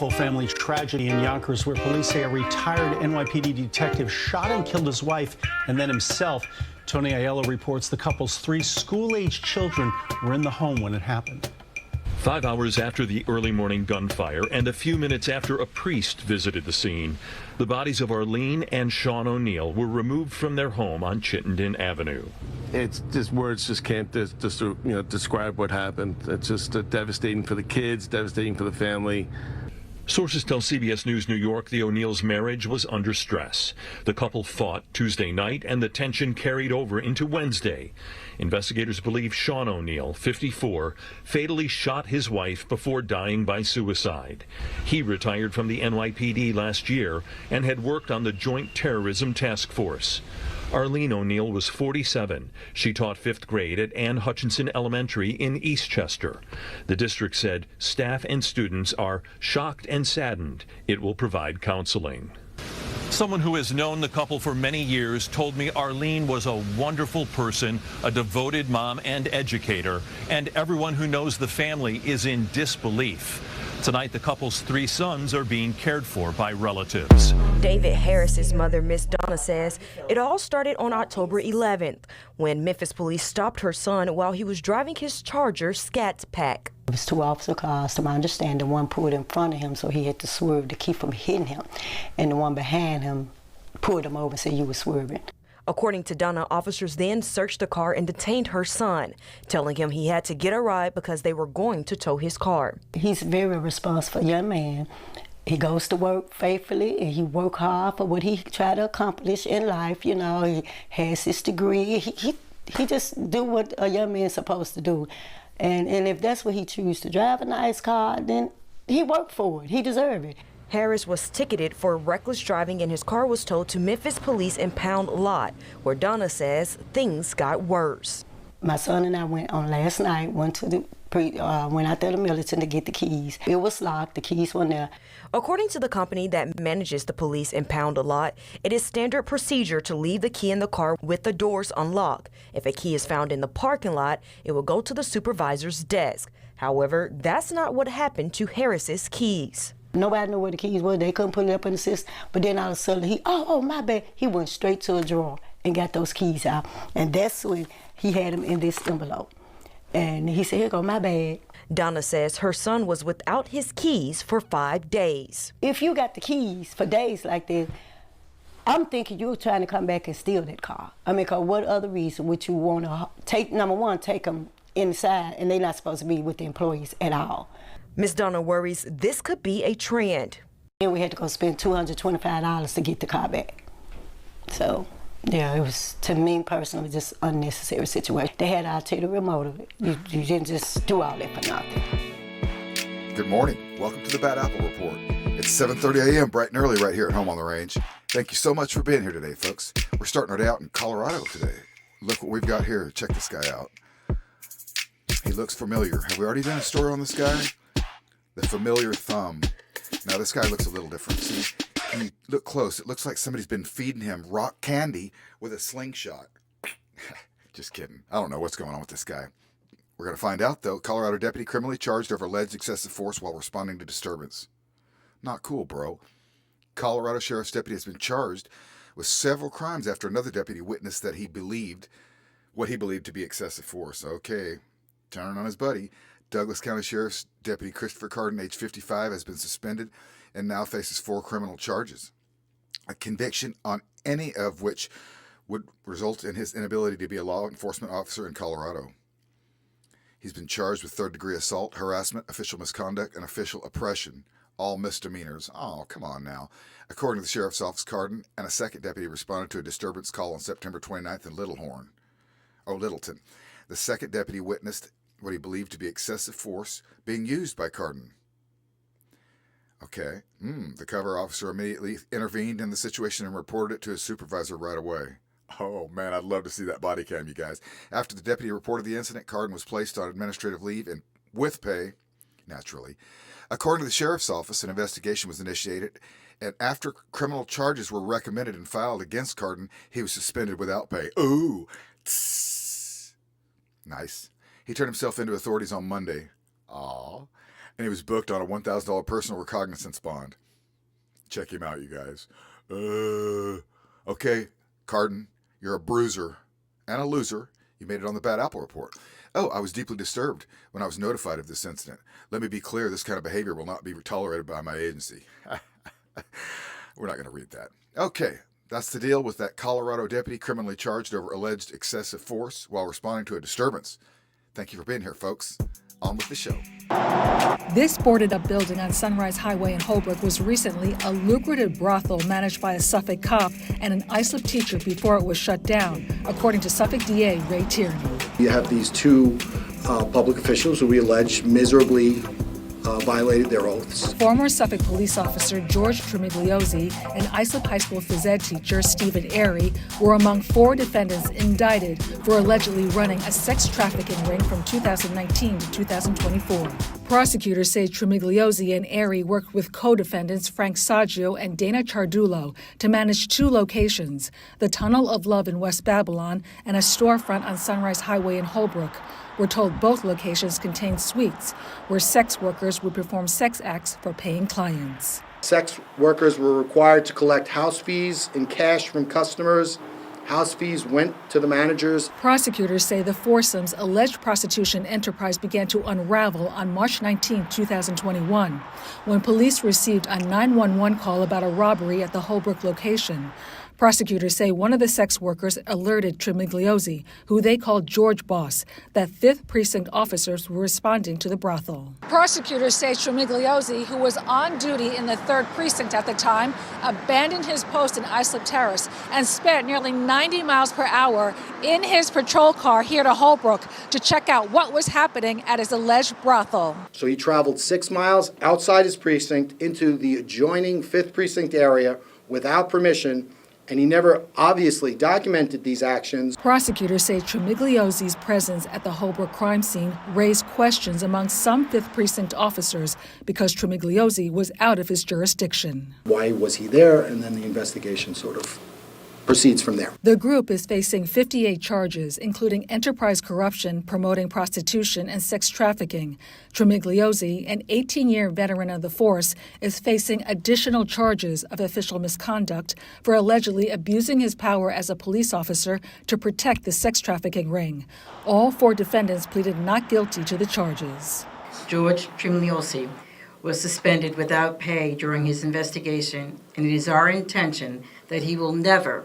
awful family tragedy in Yonkers where police say a retired NYPD detective shot and killed his wife and then himself. Tony Aiello reports the couple's 3 school-aged children were in the home when it happened. 5 hours after the early morning gunfire and a few minutes after a priest visited the scene, the bodies of Arlene and Sean O'Neill were removed from their home on Chittenden Avenue. It's just words just can't describe what happened. It's just devastating for the kids, devastating for the family. Sources tell CBS News New York the O'Neill's marriage was under stress. The couple fought Tuesday night and the tension carried over into Wednesday. Investigators believe Sean O'Neill, 54, fatally shot his wife before dying by suicide. He retired from the NYPD last year and had worked on the Joint Terrorism Task Force. Arlene O'Neill was 47. She taught 5th grade at Ann Hutchinson Elementary in Eastchester. The district said staff and students are shocked and saddened. It will provide counseling. Someone who has known the couple for many years told me Arlene was a wonderful person, a devoted mom and educator, and everyone who knows the family is in disbelief. Tonight, the couple's 3 sons are being cared for by relatives. David Harris's mother, Miss Donna, says it all started on October 11th when Memphis police stopped her son while he was driving his Charger SCAT PACK. It was 2 officer cars, to my understanding. One pulled in front of him, so he had to swerve to keep from hitting him. And the one behind him pulled him over and said, "You were swerving." According to Donna, officers then searched the car and detained her son, telling him he had to get a ride because they were going to tow his car. He's a very responsible young man. He goes to work faithfully and he works hard for what he tried to accomplish in life. You know, he has his degree. He just do what a young man's supposed to do. And if that's what he chooses to drive a nice car, then he worked for it. He deserved it. Harris was ticketed for reckless driving and his car was towed to Memphis Police Impound lot, where Donna says things got worse. My son and I went on last night, went out there to Militant to get the keys. It was locked, the keys weren't there. According to the company that manages the Police Impound lot, it is standard procedure to leave the key in the car with the doors unlocked. If a key is found in the parking lot, it will go to the supervisor's desk. However, that's not what happened to Harris's keys. Nobody knew where the keys were. They couldn't put it up in the system. But then all of a sudden, my bad. He went straight to a drawer and got those keys out. And that's when he had them in this envelope. And he said, "Here go, my bad." Donna says her son was without his keys for 5 days. If you got the keys for days like this, I'm thinking you're trying to come back and steal that car. I mean, 'cause what other reason would you want to take, number one, take them inside, and they're not supposed to be with the employees at all. Ms. Donna worries this could be a trend. And we had to go spend $225 to get the car back. So, yeah, it was, to me personally, just unnecessary situation. They had an ulterior motive. You didn't just do all that for nothing. Good morning. Welcome to the Bad Apple Report. It's 7:30 a.m. bright and early right here at home on the range. Thank you so much for being here today, folks. We're starting our day out in Colorado today. Look what we've got here. Check this guy out. He looks familiar. Have we already done a story on this guy? The familiar thumb. Now this guy looks a little different. See, when you look close, it looks like somebody's been feeding him rock candy with a slingshot. Just kidding. I don't know what's going on with this guy. We're going to find out, though. Colorado deputy criminally charged over alleged excessive force while responding to disturbance. Not cool, bro. Colorado Sheriff's deputy has been charged with several crimes after another deputy witnessed that what he believed to be excessive force. Okay, turning on his buddy. Douglas County Sheriff's Deputy Christopher Carden, age 55, has been suspended and now faces 4 criminal charges. A conviction on any of which would result in his inability to be a law enforcement officer in Colorado. He's been charged with 3rd-degree assault, harassment, official misconduct, and official oppression, all misdemeanors. Oh, come on now. According to the Sheriff's Office, Carden and a second deputy responded to a disturbance call on September 29th in Littleton. The second deputy witnessed what he believed to be excessive force being used by Carden. Okay. The cover officer immediately intervened in the situation and reported it to his supervisor right away. Oh, man, I'd love to see that body cam, you guys. After the deputy reported the incident, Carden was placed on administrative leave and with pay, naturally. According to the sheriff's office, an investigation was initiated, and after criminal charges were recommended and filed against Carden, he was suspended without pay. Ooh. Tss. Nice. He turned himself into authorities on Monday. Aw. and he was booked on a $1,000 personal recognizance bond. Check him out, you guys. Okay, Cardin, you're a bruiser and a loser. You made it on the Bad Apple Report. Oh, I was deeply disturbed when I was notified of this incident. Let me be clear, this kind of behavior will not be tolerated by my agency. We're not going to read that. Okay, that's the deal with that Colorado deputy criminally charged over alleged excessive force while responding to a disturbance. Thank you for being here, folks. On with the show. This boarded-up building on Sunrise Highway in Holbrook was recently a lucrative brothel managed by a Suffolk cop and an Islip teacher before it was shut down, according to Suffolk DA Ray Tierney. You have these two public officials who we allege miserably violated their oaths. Former Suffolk police officer George Tremigliosi and Islip High School phys ed teacher Stephen Airy were among 4 defendants indicted for allegedly running a sex trafficking ring from 2019 to 2024. Prosecutors say Tremigliosi and Airy worked with co-defendants Frank Saggio and Dana Chardulo to manage 2 locations, the Tunnel of Love in West Babylon and a storefront on Sunrise Highway in Holbrook. We're told both locations contained suites where sex workers would perform sex acts for paying clients. Sex workers were required to collect house fees in cash from customers. House fees went to the managers. Prosecutors say the foursome's alleged prostitution enterprise began to unravel on March 19, 2021, when police received a 911 call about a robbery at the Holbrook location. Prosecutors say one of the sex workers alerted Tremigliosi, who they called George Boss, that 5th Precinct officers were responding to the brothel. Prosecutors say Tremigliosi, who was on duty in the 3rd Precinct at the time, abandoned his post in Islip Terrace and sped nearly 90 miles per hour in his patrol car here to Holbrook to check out what was happening at his alleged brothel. So he traveled 6 miles outside his precinct into the adjoining 5th Precinct area without permission, and he never obviously documented these actions. Prosecutors say Tremigliosi's presence at the Holbrook crime scene raised questions among some 5th Precinct officers because Tremigliosi was out of his jurisdiction. Why was he there? And then the investigation sort of proceeds from there. The group is facing 58 charges, including enterprise corruption, promoting prostitution, and sex trafficking. Tremigliosi, an 18-year veteran of the force, is facing additional charges of official misconduct for allegedly abusing his power as a police officer to protect the sex trafficking ring. All 4 defendants pleaded not guilty to the charges. George Tremigliosi was suspended without pay during his investigation, and it is our intention that he will never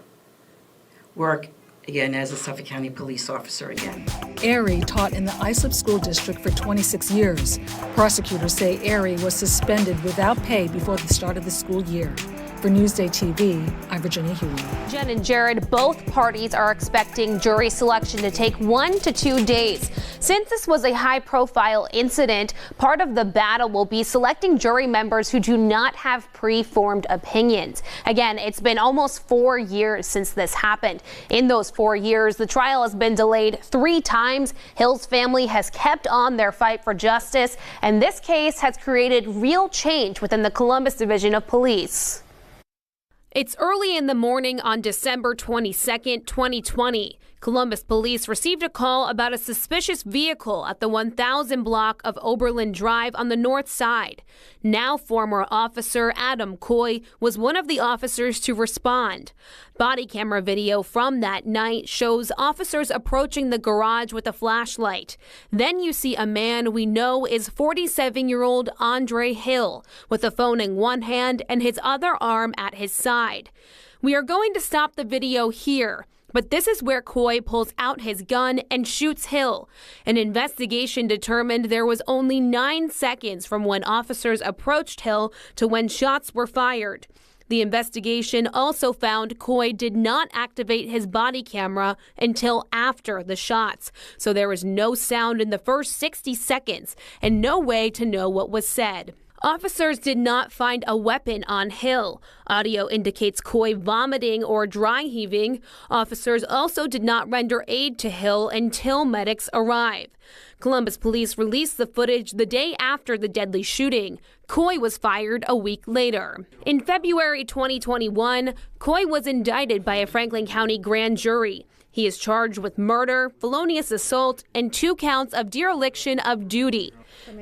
work again as a Suffolk County police officer again. Airy taught in the Islip School District for 26 years. Prosecutors say Airy was suspended without pay before the start of the school year. For Newsday TV, I'm Virginia Huey. Jen and Jared, both parties are expecting jury selection to take 1 to 2 days. Since this was a high-profile incident, part of the battle will be selecting jury members who do not have pre-formed opinions. Again, it's been almost 4 years since this happened. In those 4 years, the trial has been delayed 3 times. Hill's family has kept on their fight for justice, and this case has created real change within the Columbus Division of Police. It's early in the morning on December 22nd, 2020. Columbus police received a call about a suspicious vehicle at the 1000 block of Oberlin Drive on the north side. Now former officer Adam Coy was one of the officers to respond. Body camera video from that night shows officers approaching the garage with a flashlight. Then you see a man we know is 47-year-old Andre Hill with a phone in one hand and his other arm at his side. We are going to stop the video here. But this is where Coy pulls out his gun and shoots Hill. An investigation determined there was only 9 seconds from when officers approached Hill to when shots were fired. The investigation also found Coy did not activate his body camera until after the shots. So there was no sound in the first 60 seconds and no way to know what was said. Officers did not find a weapon on Hill. Audio indicates Coy vomiting or dry heaving. Officers also did not render aid to Hill until medics arrived. Columbus police released the footage the day after the deadly shooting. Coy was fired a week later. In February 2021, Coy was indicted by a Franklin County grand jury. He is charged with murder, felonious assault, and 2 counts of dereliction of duty.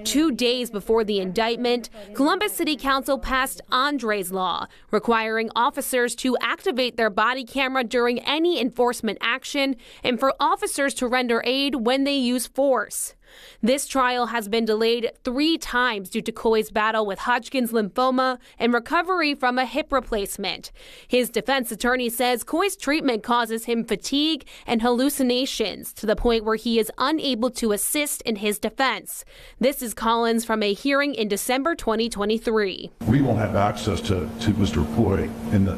2 days before the indictment, Columbus City Council passed Andre's Law, requiring officers to activate their body camera during any enforcement action and for officers to render aid when they use force. This trial has been delayed 3 times due to Coy's battle with Hodgkin's lymphoma and recovery from a hip replacement. His defense attorney says Coy's treatment causes him fatigue and hallucinations to the point where he is unable to assist in his defense. This is Collins from a hearing in December 2023. We won't have access to Mr. Coy in the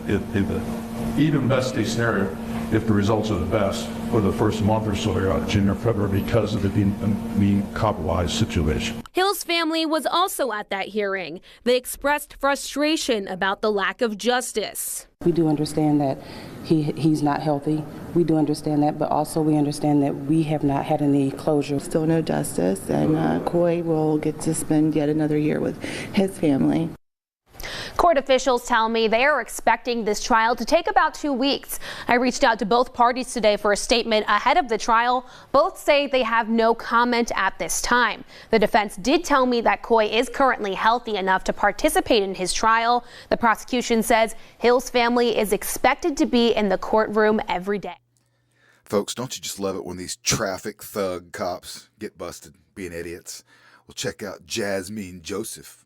even best case scenario if the results are the best for the first month or so here, January, February, because of it being compromised situation. Hill's family was also at that hearing. They expressed frustration about the lack of justice. We do understand that he's not healthy. We do understand that, but also we understand that we have not had any closure. Still no justice, and Coy will get to spend yet another year with his family. Court officials tell me they are expecting this trial to take about 2 weeks. I reached out to both parties today for a statement ahead of the trial. Both say they have no comment at this time. The defense did tell me that Coy is currently healthy enough to participate in his trial. The prosecution says Hill's family is expected to be in the courtroom every day. Folks, don't you just love it when these traffic thug cops get busted being idiots? Well, check out Jasmine Joseph.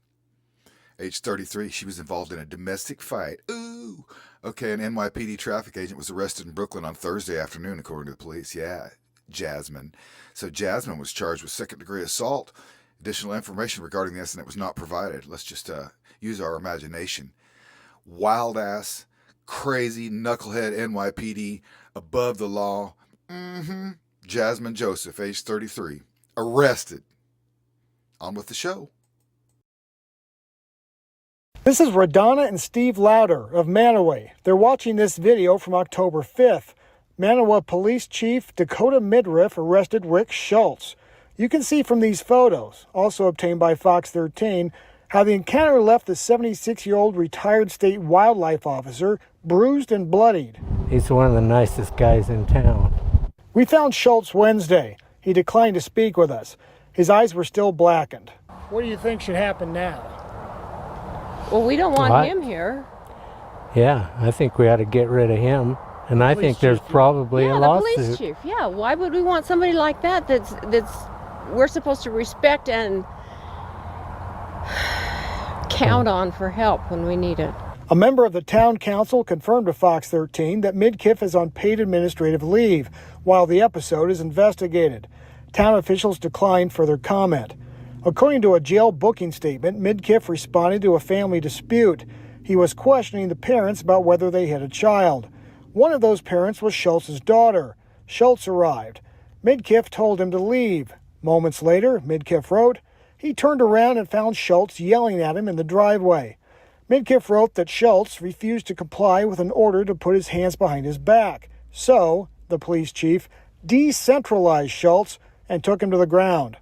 Age 33, she was involved in a domestic fight. Ooh. Okay, an NYPD traffic agent was arrested in Brooklyn on Thursday afternoon, according to the police. Yeah, Jasmine. So Jasmine was charged with second-degree assault. Additional information regarding the incident was not provided. Let's just use our imagination. Wild-ass, crazy, knucklehead NYPD, above the law. Jasmine Joseph, age 33, arrested. On with the show. This is Radonna and Steve Lauder of Manaway. They're watching this video from October 5th. Manawa Police Chief Dakota Midriff arrested Rick Schultz. You can see from these photos, also obtained by Fox 13, how the encounter left the 76-year-old retired state wildlife officer bruised and bloodied. He's one of the nicest guys in town. We found Schultz Wednesday. He declined to speak with us. His eyes were still blackened. What do you think should happen now? Well, we don't want him here. Yeah, I think we ought to get rid of him. And I think there's probably a lawsuit. The police chief. Yeah, why would we want somebody like that that's we're supposed to respect and count on for help when we need it? A member of the town council confirmed to Fox 13 that Midkiff is on paid administrative leave while the episode is investigated. Town officials declined further comment. According to a jail booking statement, Midkiff responded to a family dispute. He was questioning the parents about whether they had a child. One of those parents was Schultz's daughter. Schultz arrived. Midkiff told him to leave. Moments later, Midkiff wrote, he turned around and found Schultz yelling at him in the driveway. Midkiff wrote that Schultz refused to comply with an order to put his hands behind his back. So, the police chief decentralized Schultz and took him to the ground.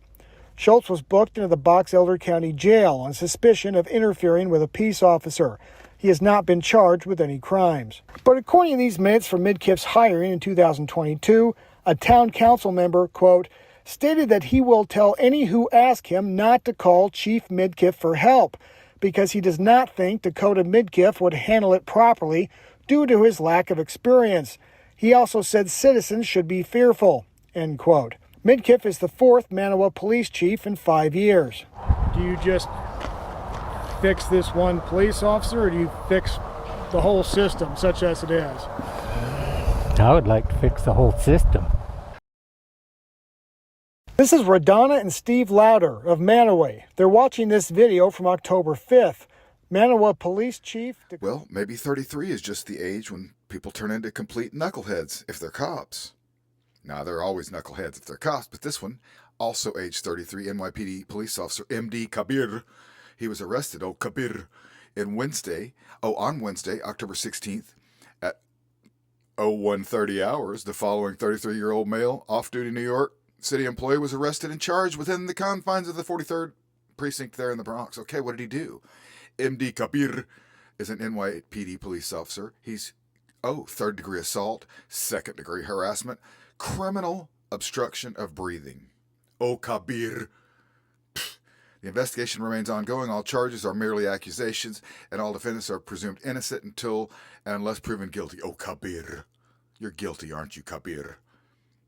Schultz was booked into the Box Elder County Jail on suspicion of interfering with a peace officer. He has not been charged with any crimes. But according to these minutes from Midkiff's hiring in 2022, a town council member, quote, stated that he will tell any who ask him not to call Chief Midkiff for help because he does not think Dakota Midkiff would handle it properly due to his lack of experience. He also said citizens should be fearful, end quote. Midkiff is the 4th Manawa police chief in 5 years. Do you just fix this one police officer, or do you fix the whole system, such as it is? I would like to fix the whole system. This is Radonna and Steve Lauder of Manaway. They're watching this video from October 5th. Manawa Police Chief... Well, maybe 33 is just the age when people turn into complete knuckleheads if they're cops. Now, they're always knuckleheads if they're cops, but this one, also age 33, NYPD police officer MD Kabir, he was arrested, Kabir, on Wednesday, October 16th, at 01:30 hours. The following 33-year-old male, off-duty New York City employee was arrested and charged within the confines of the 43rd precinct there in the Bronx. Okay, what did he do? MD Kabir is an NYPD police officer. He's, 3rd-degree assault, 2nd-degree harassment, criminal obstruction of breathing. Kabir. The investigation remains ongoing. All charges are merely accusations, and all defendants are presumed innocent until and unless proven guilty. Oh, Kabir. You're guilty, aren't you, Kabir?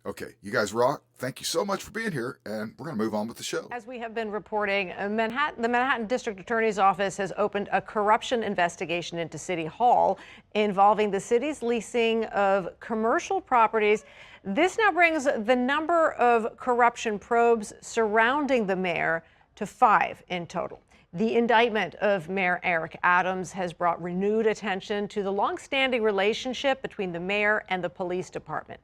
Okay, you guys rock. Thank you so much for being here, and we're going to move on with the show. As we have been reporting, the Manhattan District Attorney's Office has opened a corruption investigation into City Hall involving the city's leasing of commercial properties. This now brings the number of corruption probes surrounding the mayor to 5 in total. The indictment of Mayor Eric Adams has brought renewed attention to the long-standing relationship between the mayor and the police department.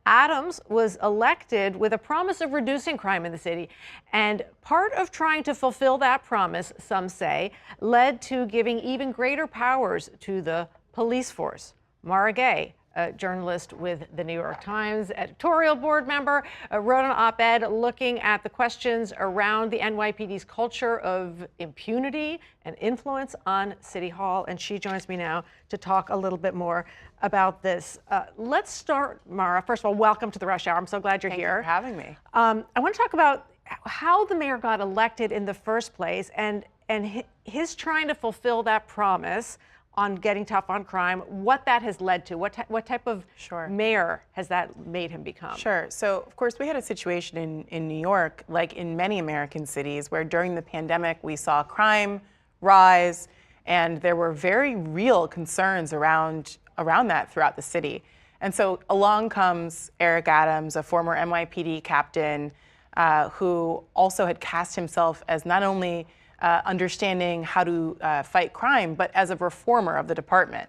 Adams was elected with a promise of reducing crime in the city, and part of trying to fulfill that promise, some say, led to giving even greater powers to the police force. Mara Gay, a journalist with the New York Times, editorial board member, wrote an op-ed looking at the questions around the NYPD's culture of impunity and influence on City Hall, and she joins me now to talk a little bit more about this. Let's start, Mara. First of all, welcome to the Rush Hour. I'm so glad you're here. Thank you for having me. I want to talk about how the mayor got elected in the first place and his trying to fulfill that promise on getting tough on crime, what that has led to, what type of mayor has that made him become? Sure. So, of course, we had a situation in New York, like in many American cities, where during the pandemic we saw crime rise, and there were very real concerns around that throughout the city. And so along comes Eric Adams, a former NYPD captain, who also had cast himself as not only understanding how to fight crime, but as a reformer of the department,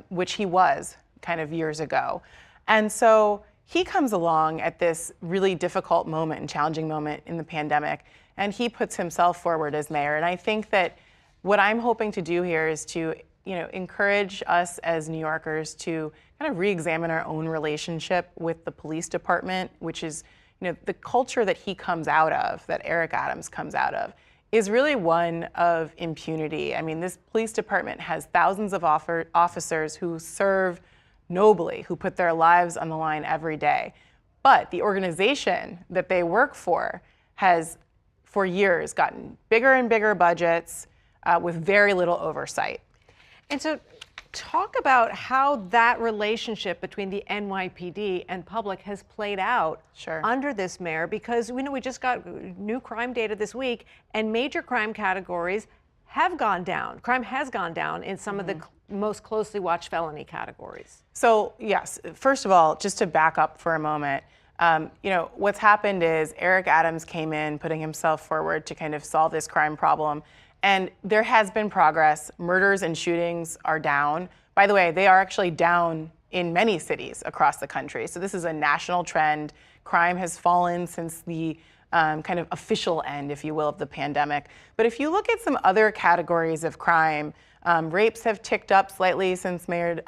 which he was kind of years ago. And so he comes along at this really difficult moment and challenging moment in the pandemic, and he puts himself forward as mayor. And I think that what I'm hoping to do here is to, encourage us as New Yorkers to kind of re-examine our own relationship with the police department, which is, the culture that he comes out of, that Eric Adams comes out of, is really one of impunity. I mean, this police department has thousands of officers who serve nobly, who put their lives on the line every day. But the organization that they work for has, for years, gotten bigger and bigger budgets with very little oversight. And so talk about how that relationship between the NYPD and public has played out under this mayor, because we just got new crime data this week, and major crime categories have gone down. Crime has gone down in some of the most closely watched felony categories. So yes, first of all, just to back up for a moment, what's happened is Eric Adams came in, putting himself forward to kind of solve this crime problem. And there has been progress. Murders and shootings are down. By the way, they are actually down in many cities across the country. So this is a national trend. Crime has fallen since the kind of official end, if you will, of the pandemic. But if you look at some other categories of crime, rapes have ticked up slightly since Mayor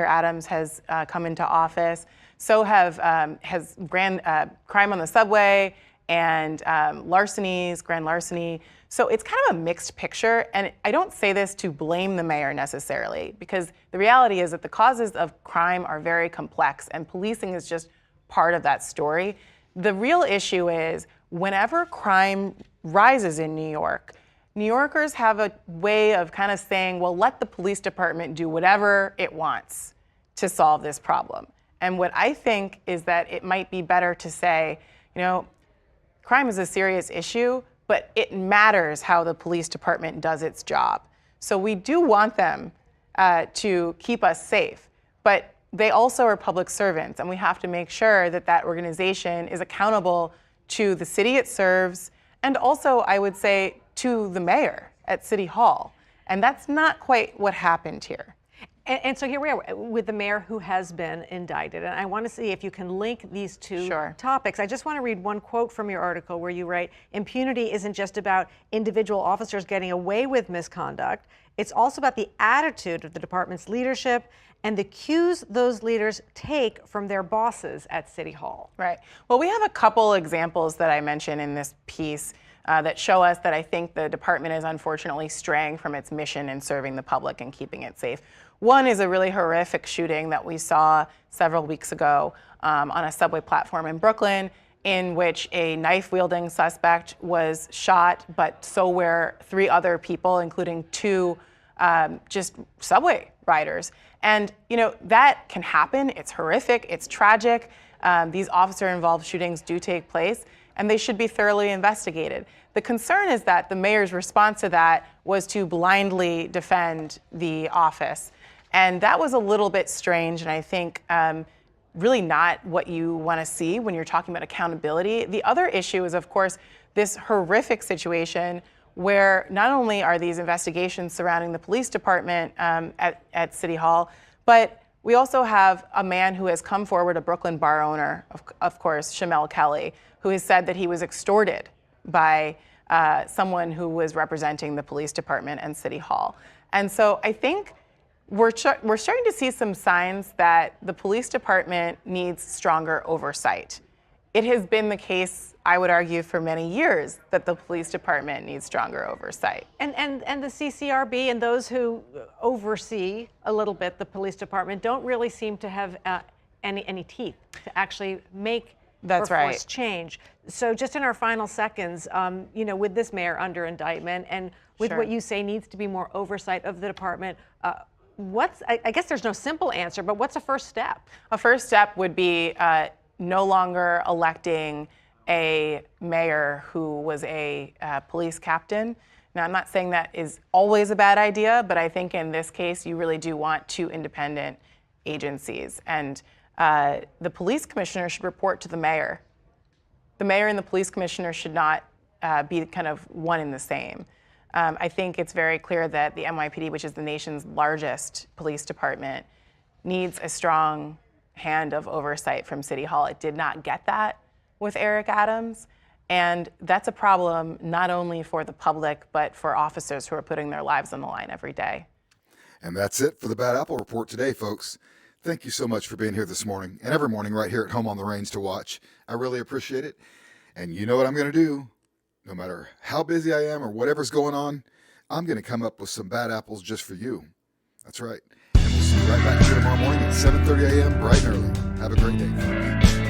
Adams has come into office. So has crime on the subway and grand larceny. So it's kind of a mixed picture, and I don't say this to blame the mayor necessarily, because the reality is that the causes of crime are very complex, and policing is just part of that story. The real issue is whenever crime rises in New York, New Yorkers have a way of kind of saying, well, let the police department do whatever it wants to solve this problem. And what I think is that it might be better to say, crime is a serious issue, but it matters how the police department does its job. So we do want them to keep us safe, but they also are public servants, and we have to make sure that that organization is accountable to the city it serves, and also, I would say, to the mayor at City Hall. And that's not quite what happened here. And so here we are with the mayor who has been indicted. And I want to see if you can link these two topics. I just want to read one quote from your article where you write, impunity isn't just about individual officers getting away with misconduct. It's also about the attitude of the department's leadership and the cues those leaders take from their bosses at City Hall. Right. Well, we have a couple examples that I mentioned in this piece that show us that I think the department is unfortunately straying from its mission in serving the public and keeping it safe. One is a really horrific shooting that we saw several weeks ago on a subway platform in Brooklyn. in which a knife-wielding suspect was shot, but so were 3 other people, including 2 just subway riders. And, you know, that can happen. It's horrific. It's tragic. These officer-involved shootings do take place, and they should be thoroughly investigated. The concern is that the mayor's response to that was to blindly defend the office. And that was a little bit strange, and I think really not what you want to see when you're talking about accountability. The other issue is, of course, this horrific situation where not only are these investigations surrounding the police department at City Hall, but we also have a man who has come forward, a Brooklyn bar owner, of course, Shamel Kelly, who has said that he was extorted by someone who was representing the police department and City Hall. And so I think we're starting to see some signs that the police department needs stronger oversight. It has been the case, I would argue, for many years that the police department needs stronger oversight. And the CCRB and those who oversee a little bit the police department don't really seem to have any teeth to actually make or force change. So just in our final seconds, you know, with this mayor under indictment and with what you say needs to be more oversight of the department, I guess there's no simple answer, but what's a first step? A first step would be no longer electing a mayor who was a police captain. Now, I'm not saying that is always a bad idea, but I think in this case, you really do want 2 independent agencies. And the police commissioner should report to the mayor. The mayor and the police commissioner should not be kind of one and the same. I think it's very clear that the NYPD, which is the nation's largest police department, needs a strong hand of oversight from City Hall. It did not get that with Eric Adams, and that's a problem not only for the public, but for officers who are putting their lives on the line every day. And that's it for the Bad Apple Report today, folks. Thank you so much for being here this morning and every morning right here at home on the range to watch. I really appreciate it. And you know what I'm going to do? No matter how busy I am or whatever's going on, I'm going to come up with some bad apples just for you. That's right. And we'll see you right back here tomorrow morning at 7:30 a.m. bright and early. Have a great day, folks.